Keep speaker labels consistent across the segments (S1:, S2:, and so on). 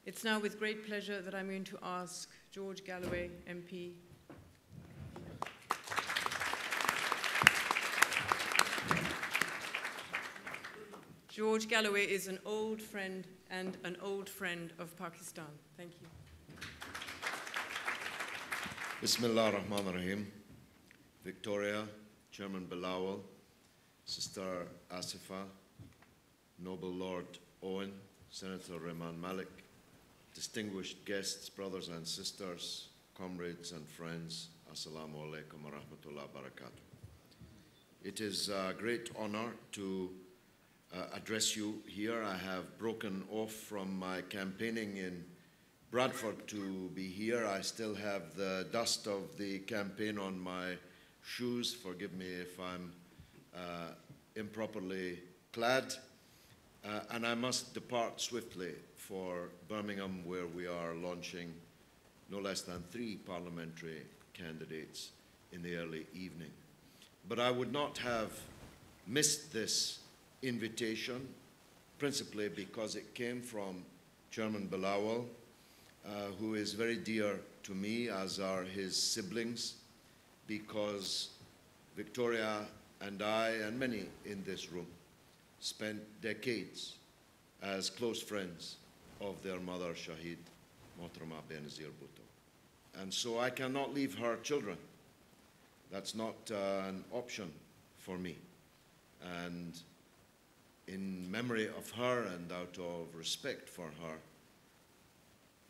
S1: It's now with great pleasure that I'm going to ask George Galloway, MP. George Galloway is an old friend and an old friend of Pakistan. Thank you.
S2: Bismillah ar-Rahman ar-Rahim. Victoria, Chairman Bilawal, Sister Asifa, Noble Lord Owen, Senator Rehman Malik, distinguished guests, brothers and sisters, comrades and friends, Assalamu alaikum wa rahmatullahi wa barakatuh. It is a great honor to address you here. I have broken off from my campaigning in Bradford to be here. I still have the dust of the campaign on my shoes. Forgive me if I'm improperly clad. And I must depart swiftly for Birmingham, where we are launching no less than 3 parliamentary candidates in the early evening. But I would not have missed this invitation, principally because it came from Chairman Bilawal, who is very dear to me, as are his siblings, because Victoria and I and many in this room spent decades as close friends of their mother, Shahid Mohtरमा Benazir Bhutto. And so I cannot leave her children. That's not an option for me. And in memory of her and out of respect for her,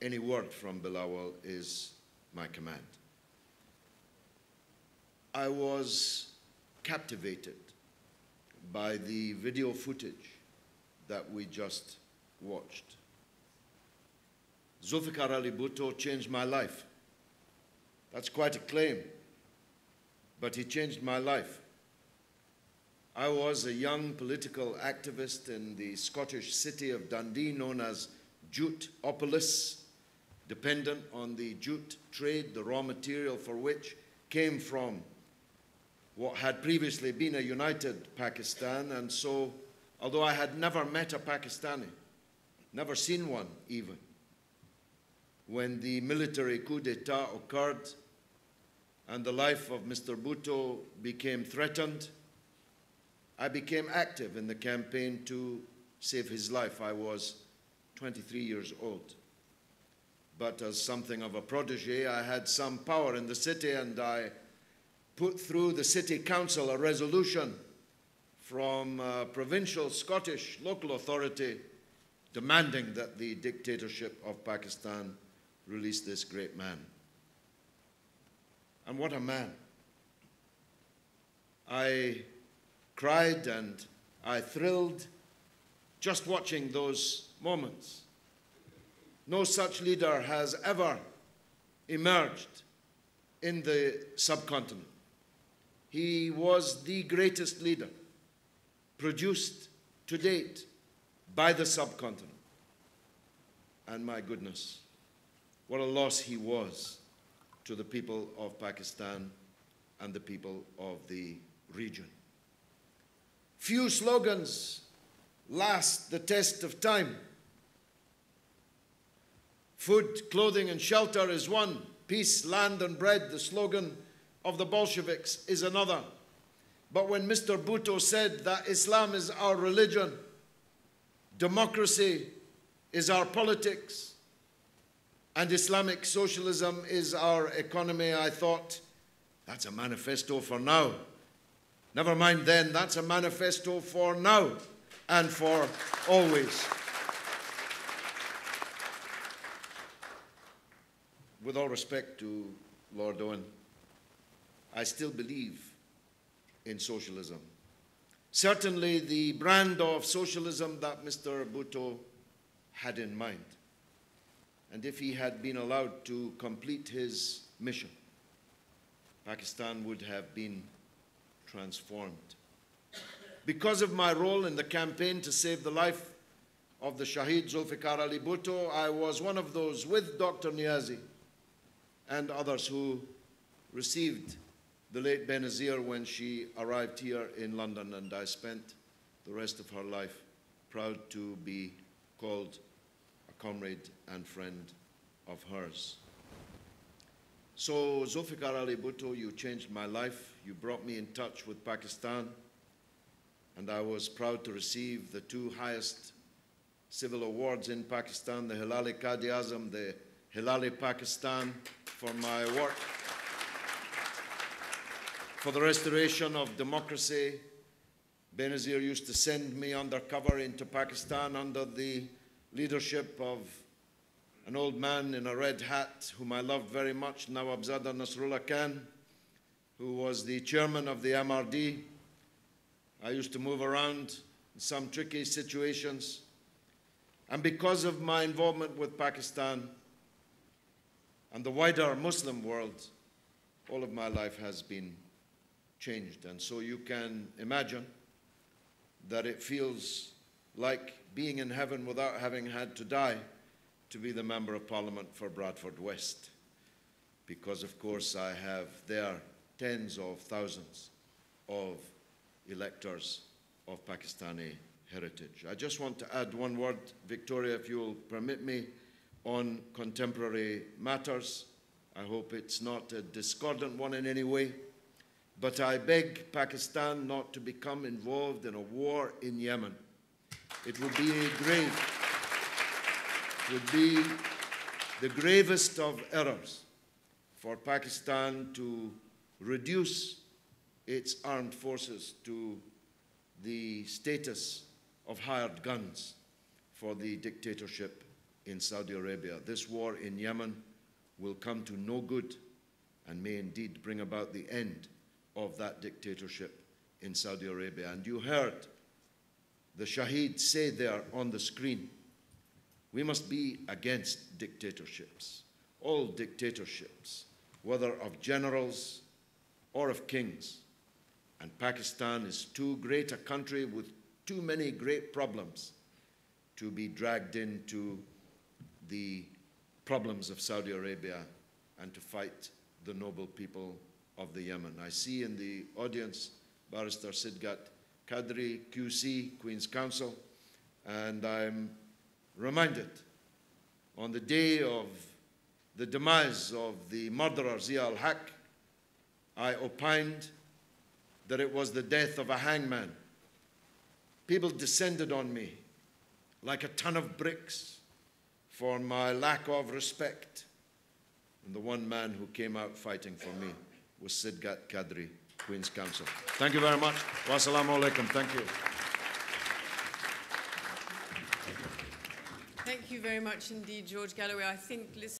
S2: any word from Bilawal is my command. I was captivated by the video footage that we just watched. Zulfikar Ali Bhutto changed my life. That's quite a claim, but he changed my life. I was a young political activist in the Scottish city of Dundee, known as Juteopolis, dependent on the jute trade, the raw material for which came from what had previously been a united Pakistan. And so, although I had never met a Pakistani, never seen one even, when the military coup d'etat occurred and the life of Mr. Bhutto became threatened, I became active in the campaign to save his life. I was 23 years old. But as something of a protege, I had some power in the city, and I put through the City Council a resolution from a provincial Scottish local authority demanding that the dictatorship of Pakistan release this great man. And what a man. I cried and I thrilled just watching those moments. No such leader has ever emerged in the subcontinent. He was the greatest leader produced to date by the subcontinent. And my goodness, what a loss he was to the people of Pakistan and the people of the region. Few slogans last the test of time. Food, clothing, and shelter is one. Peace, land, and bread, the slogan of the Bolsheviks, is another. But when Mr. Bhutto said that Islam is our religion, democracy is our politics, and Islamic socialism is our economy, I thought, that's a manifesto for now. Never mind then, that's a manifesto for now and for always. With all respect to Lord Owen, I still believe in socialism. Certainly the brand of socialism that Mr. Bhutto had in mind. And if he had been allowed to complete his mission, Pakistan would have been transformed. Because of my role in the campaign to save the life of the Shahid Zulfikar Ali Bhutto, I was one of those with Dr. Niazi and others who received the late Benazir when she arrived here in London, and I spent the rest of her life proud to be called a comrade and friend of hers. So, Zulfikar Ali Bhutto, you changed my life. You brought me in touch with Pakistan, and I was proud to receive the two highest civil awards in Pakistan, the Hilal-e-Quaid-e-Azam, the Hilal-e-Pakistan, for my work for the restoration of democracy. Benazir used to send me undercover into Pakistan under the leadership of an old man in a red hat whom I loved very much, Nawabzada Nasrullah Khan, who was the chairman of the MRD. I used to move around in some tricky situations. And because of my involvement with Pakistan and the wider Muslim world, all of my life has been changed. And so you can imagine that it feels like being in heaven without having had to die to be the Member of Parliament for Bradford West. Because, of course, I have there tens of thousands of electors of Pakistani heritage. I just want to add one word, Victoria, if you'll permit me, on contemporary matters. I hope it's not a discordant one in any way, but I beg Pakistan not to become involved in a war in Yemen. It would be the gravest of errors for Pakistan to reduce its armed forces to the status of hired guns for the dictatorship in Saudi Arabia. This war in Yemen will come to no good and may indeed bring about the end of that dictatorship in Saudi Arabia. And you heard the Shaheed say there on the screen, we must be against dictatorships, all dictatorships, whether of generals or of kings. And Pakistan is too great a country with too many great problems to be dragged into the problems of Saudi Arabia and to fight the noble people of the Yemen. I see in the audience Barrister Sidgat Qadri, QC, Queen's Counsel, and I'm reminded on the day of the demise of the murderer Zia al-Haq, I opined that it was the death of a hangman. People descended on me like a ton of bricks for my lack of respect. And the one man who came out fighting for me was Sidgat Qadri, Queen's Counsel. Thank you very much. Wassalamu alaikum. Thank you.
S1: Thank you very much indeed, George Galloway. I think